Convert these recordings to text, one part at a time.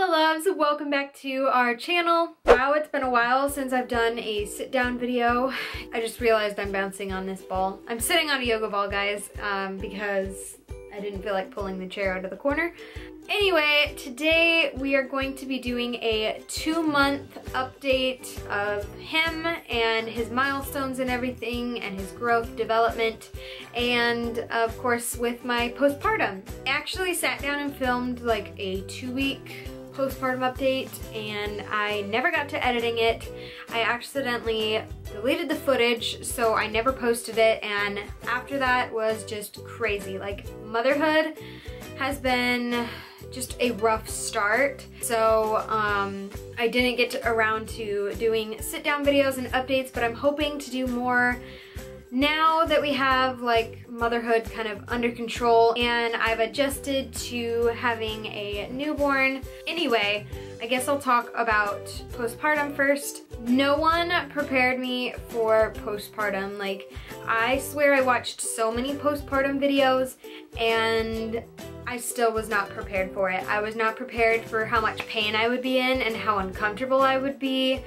Hello loves, welcome back to our channel. Wow, it's been a while since I've done a sit down video. I just realized I'm bouncing on this ball. I'm sitting on a yoga ball, guys, because I didn't feel like pulling the chair out of the corner. Anyway, today we are going to be doing a 2-month update of him and his milestones and everything and his growth development, and of course with my postpartum. I actually sat down and filmed like a 2-week postpartum update and I never got to editing it. I accidentally deleted the footage, so I never posted it, and after that was just crazy. Like, motherhood has been just a rough start. So I didn't get around to doing sit down videos and updates, but I'm hoping to do more now that we have like motherhood kind of under control and I've adjusted to having a newborn. Anyway, I guess I'll talk about postpartum first. No one prepared me for postpartum. Like, I swear I watched so many postpartum videos and I still was not prepared for it. I was not prepared for how much pain I would be in and how uncomfortable I would be,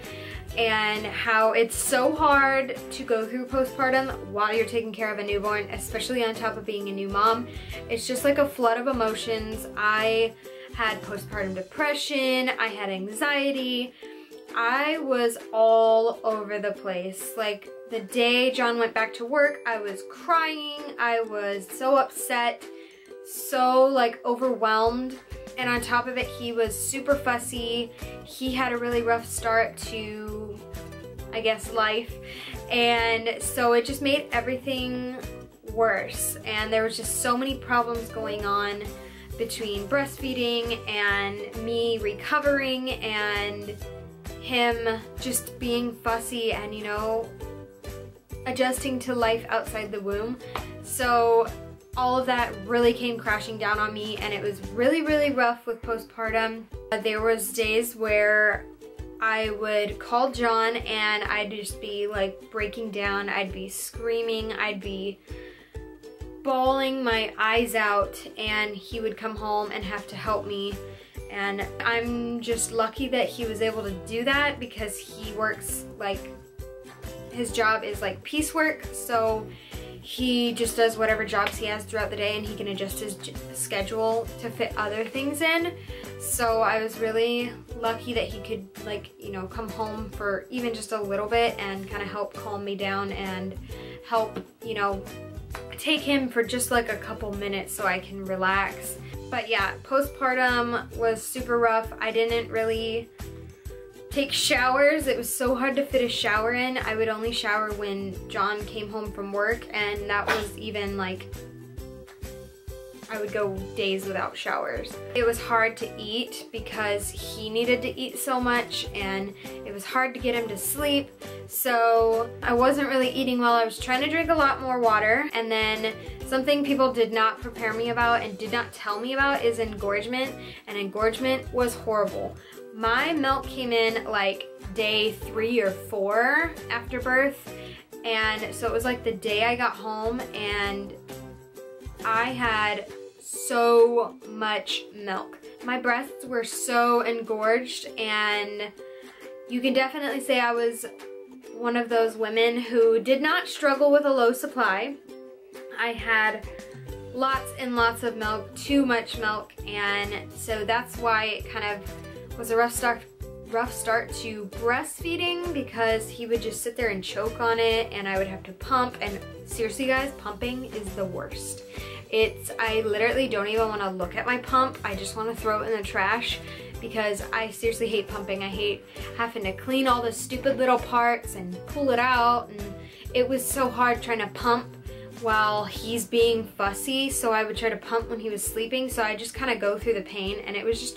and how it's so hard to go through postpartum while you're taking care of a newborn, especially on top of being a new mom. It's just like a flood of emotions. I had postpartum depression, I had anxiety, I was all over the place. Like, the day John went back to work, I was crying, I was so upset, so like overwhelmed. And on top of it, he was super fussy. He had a really rough start to, I guess, life. And so it just made everything worse. And there was just so many problems going on between breastfeeding and me recovering and him just being fussy and, you know, adjusting to life outside the womb. So all of that really came crashing down on me, and it was really, really rough with postpartum. There was days where I would call John and I'd just be like breaking down. I'd be screaming, I'd be bawling my eyes out, and he would come home and have to help me. And I'm just lucky that he was able to do that because he works, like, his job is like piecework, so he just does whatever jobs he has throughout the day and he can adjust his schedule to fit other things in. So I was really lucky that he could, like, you know, come home for even just a little bit and kind of help calm me down and help, you know, take him for just like a couple minutes so I can relax. But yeah, postpartum was super rough. I didn't really take showers. It was so hard to fit a shower in. I would only shower when John came home from work, and that was even like, I would go days without showers. It was hard to eat because he needed to eat so much, and it was hard to get him to sleep. So I wasn't really eating well. I was trying to drink a lot more water. And then something people did not prepare me about and did not tell me about is engorgement, and engorgement was horrible. My milk came in like day 3 or 4 after birth, and so it was like the day I got home and I had so much milk. My breasts were so engorged, and you can definitely say I was one of those women who did not struggle with a low supply. I had lots and lots of milk, too much milk, and so that's why it kind of was a rough start to breastfeeding, because he would just sit there and choke on it and I would have to pump. And seriously guys, pumping is the worst. I literally don't even want to look at my pump. I just want to throw it in the trash because I seriously hate pumping. I hate having to clean all the stupid little parts and pull it out, and it was so hard trying to pump while he's being fussy. So I would try to pump when he was sleeping, so I just kind of go through the pain, and it was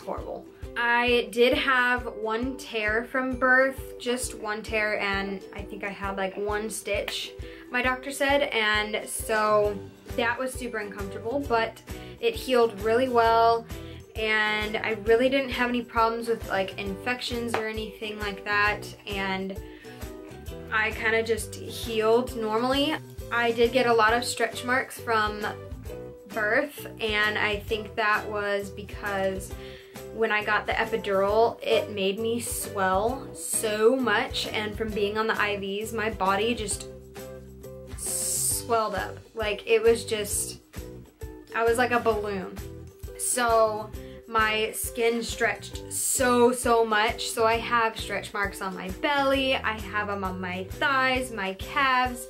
horrible. I did have 1 tear from birth, just 1 tear, and I think I had like 1 stitch, my doctor said, and so that was super uncomfortable, but it healed really well, and I really didn't have any problems with like infections or anything like that, and I kind of just healed normally. I did get a lot of stretch marks from birth, and I think that was because when I got the epidural, it made me swell so much, and from being on the IVs, my body just swelled up. Like, it was just, I was like a balloon. So my skin stretched so much. So I have stretch marks on my belly, I have them on my thighs, my calves,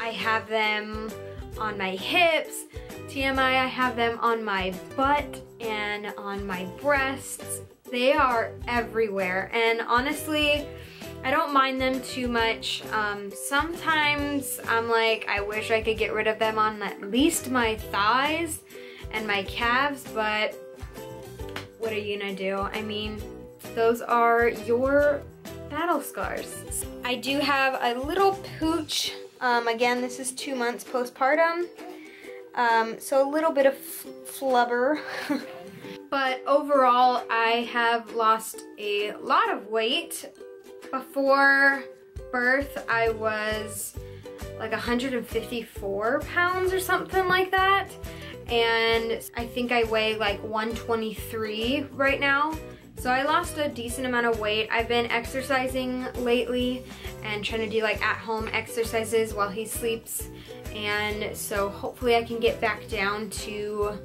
I have them on my hips. TMI, I have them on my butt and on my breasts. They are everywhere, and honestly, I don't mind them too much. Sometimes I'm like, I wish I could get rid of them on at least my thighs and my calves, but what are you gonna do? I mean, those are your battle scars. I do have a little pooch. Again, this is 2 months postpartum. So a little bit of flubber. But overall, I have lost a lot of weight. Before birth, I was like 154 pounds or something like that. And I think I weigh like 123 right now. So I lost a decent amount of weight. I've been exercising lately and trying to do like at-home exercises while he sleeps. And so hopefully I can get back down to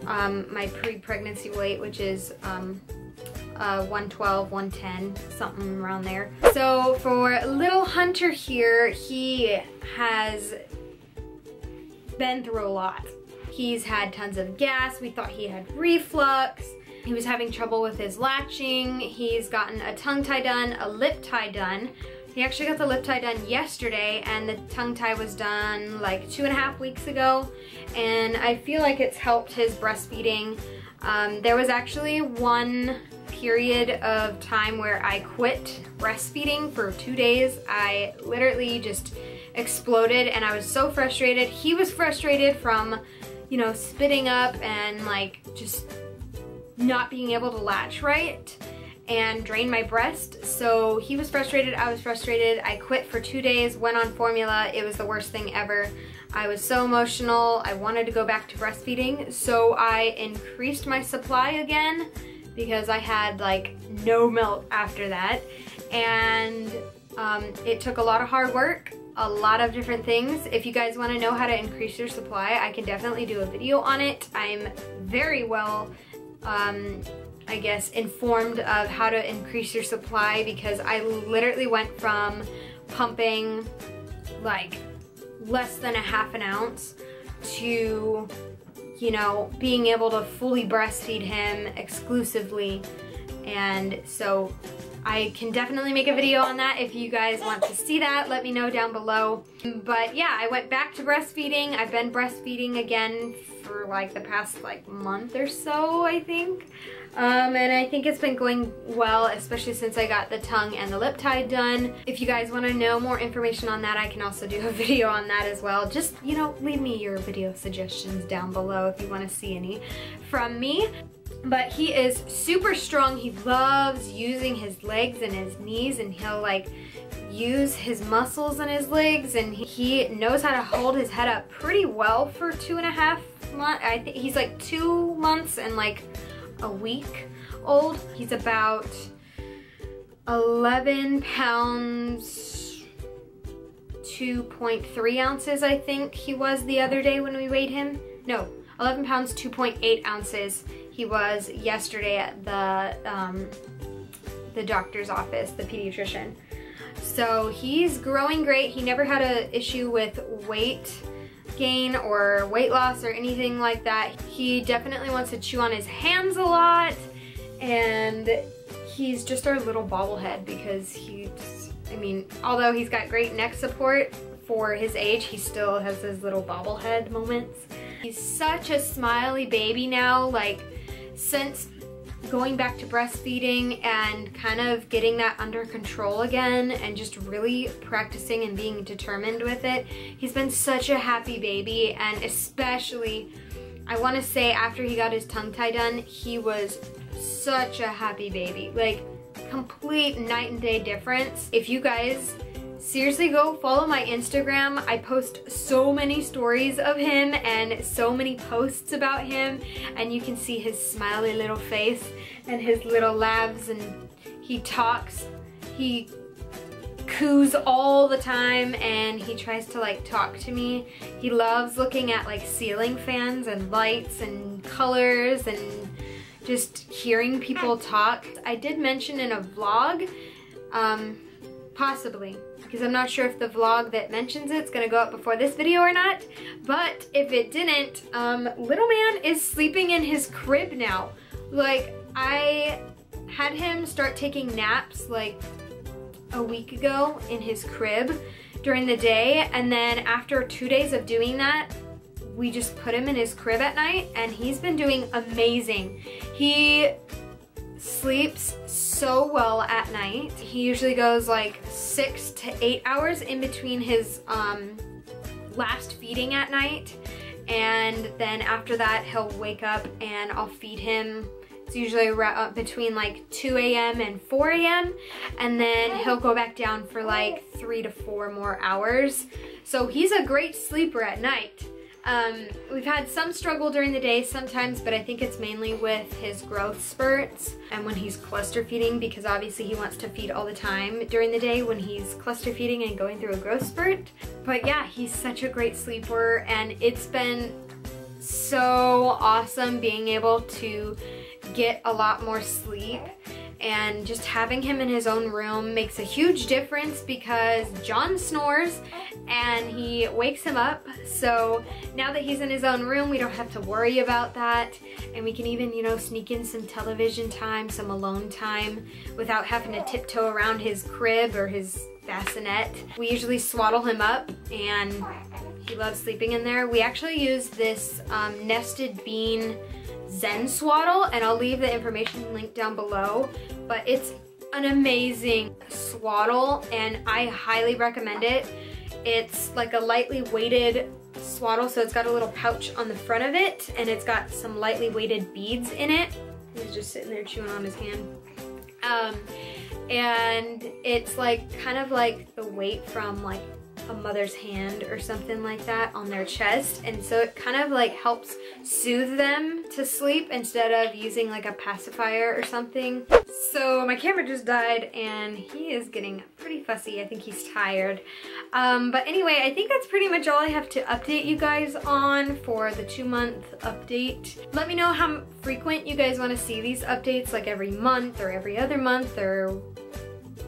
my pre-pregnancy weight, which is 112, 110, something around there. So for little Hunter here, he has been through a lot. He's had tons of gas. We thought he had reflux. He was having trouble with his latching. He's gotten a tongue tie done, a lip tie done. He actually got the lip tie done yesterday, and the tongue tie was done like 2.5 weeks ago. And I feel like it's helped his breastfeeding. There was actually one period of time where I quit breastfeeding for 2 days. I literally just exploded, and I was so frustrated. He was frustrated from, you know, spitting up and like just not being able to latch right and drain my breast. So he was frustrated, I was frustrated. I quit for 2 days, went on formula. It was the worst thing ever. I was so emotional. I wanted to go back to breastfeeding. So I increased my supply again because I had like no milk after that. And it took a lot of hard work, a lot of different things. If you guys want to know how to increase your supply, I can definitely do a video on it. I'm very well I guess informed of how to increase your supply, because I literally went from pumping like less than 1/2 ounce to, you know, being able to fully breastfeed him exclusively. And so I can definitely make a video on that. If you guys want to see that, let me know down below. But yeah, I went back to breastfeeding. I've been breastfeeding again for like the past like month or so, I think. And I think it's been going well, especially since I got the tongue and the lip tie done. If you guys want to know more information on that, I can also do a video on that as well. Just, you know, leave me your video suggestions down below if you want to see any from me. But he is super strong. He loves using his legs and his knees, and he'll like use his muscles in his legs, and he knows how to hold his head up pretty well for 2.5 months. I think he's like 2 months and like a week old. He's about 11 pounds, 2.3 ounces, I think he was the other day when we weighed him. No, 11 pounds, 2.8 ounces. He was yesterday at the doctor's office, the pediatrician. So he's growing great. He never had an issue with weight gain or weight loss or anything like that. He definitely wants to chew on his hands a lot, and he's just our little bobblehead because he just, I mean, although he's got great neck support for his age, he still has his little bobblehead moments. He's such a smiley baby now. Like, since going back to breastfeeding and kind of getting that under control again and just really practicing and being determined with it, he's been such a happy baby. And especially, I want to say after he got his tongue tie done, he was such a happy baby. Like, complete night and day difference. If you guys seriously go follow my Instagram. I post so many stories of him and so many posts about him, and you can see his smiley little face and his little laughs, and he talks. He coos all the time, and he tries to like talk to me. He loves looking at like ceiling fans and lights and colors and just hearing people talk. I did mention in a vlog, possibly, because I'm not sure if the vlog that mentions it's gonna go up before this video or not, but if it didn't, little man is sleeping in his crib now. Like, I had him start taking naps like a week ago in his crib during the day, and then after 2 days of doing that, we just put him in his crib at night, and he's been doing amazing. He sleeps so well at night. He usually goes like 6 to 8 hours in between his last feeding at night, and then after that he'll wake up and I'll feed him. It's usually between like 2 a.m. and 4 a.m. and then he'll go back down for like 3 to 4 more hours. So he's a great sleeper at night. We've had some struggle during the day sometimes, but I think it's mainly with his growth spurts and when he's cluster feeding, because obviously he wants to feed all the time during the day when he's cluster feeding and going through a growth spurt. But yeah, he's such a great sleeper, and it's been so awesome being able to get a lot more sleep, and just having him in his own room makes a huge difference because John snores and he wakes him up. So now that he's in his own room, we don't have to worry about that, and we can even, you know, sneak in some television time, some alone time without having to tiptoe around his crib or his bassinet. We usually swaddle him up, and he loves sleeping in there. We actually use this nested bean Zen swaddle, and I'll leave the information link down below, but it's an amazing swaddle and I highly recommend it. It's like a lightly weighted swaddle, so it's got a little pouch on the front of it, and it's got some lightly weighted beads in it. He's just sitting there chewing on his hand. And it's like kind of like the weight from like a mother's hand or something like that on their chest, and so it kind of like helps soothe them to sleep instead of using like a pacifier or something. So my camera just died and he is getting pretty fussy. I think he's tired. But anyway, I think that's pretty much all I have to update you guys on for the 2-month update. Let me know how frequent you guys want to see these updates, like every month or every other month or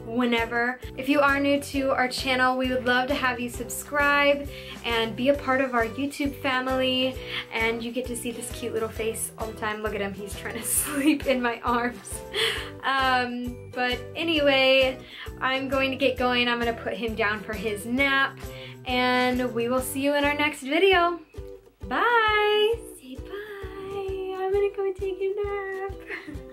whenever. If you are new to our channel, we would love to have you subscribe and be a part of our YouTube family, and you get to see this cute little face all the time. Look at him, he's trying to sleep in my arms. But anyway, I'm going to get going. I'm going to put him down for his nap, and we will see you in our next video. Bye! Say bye! I'm gonna go take a nap.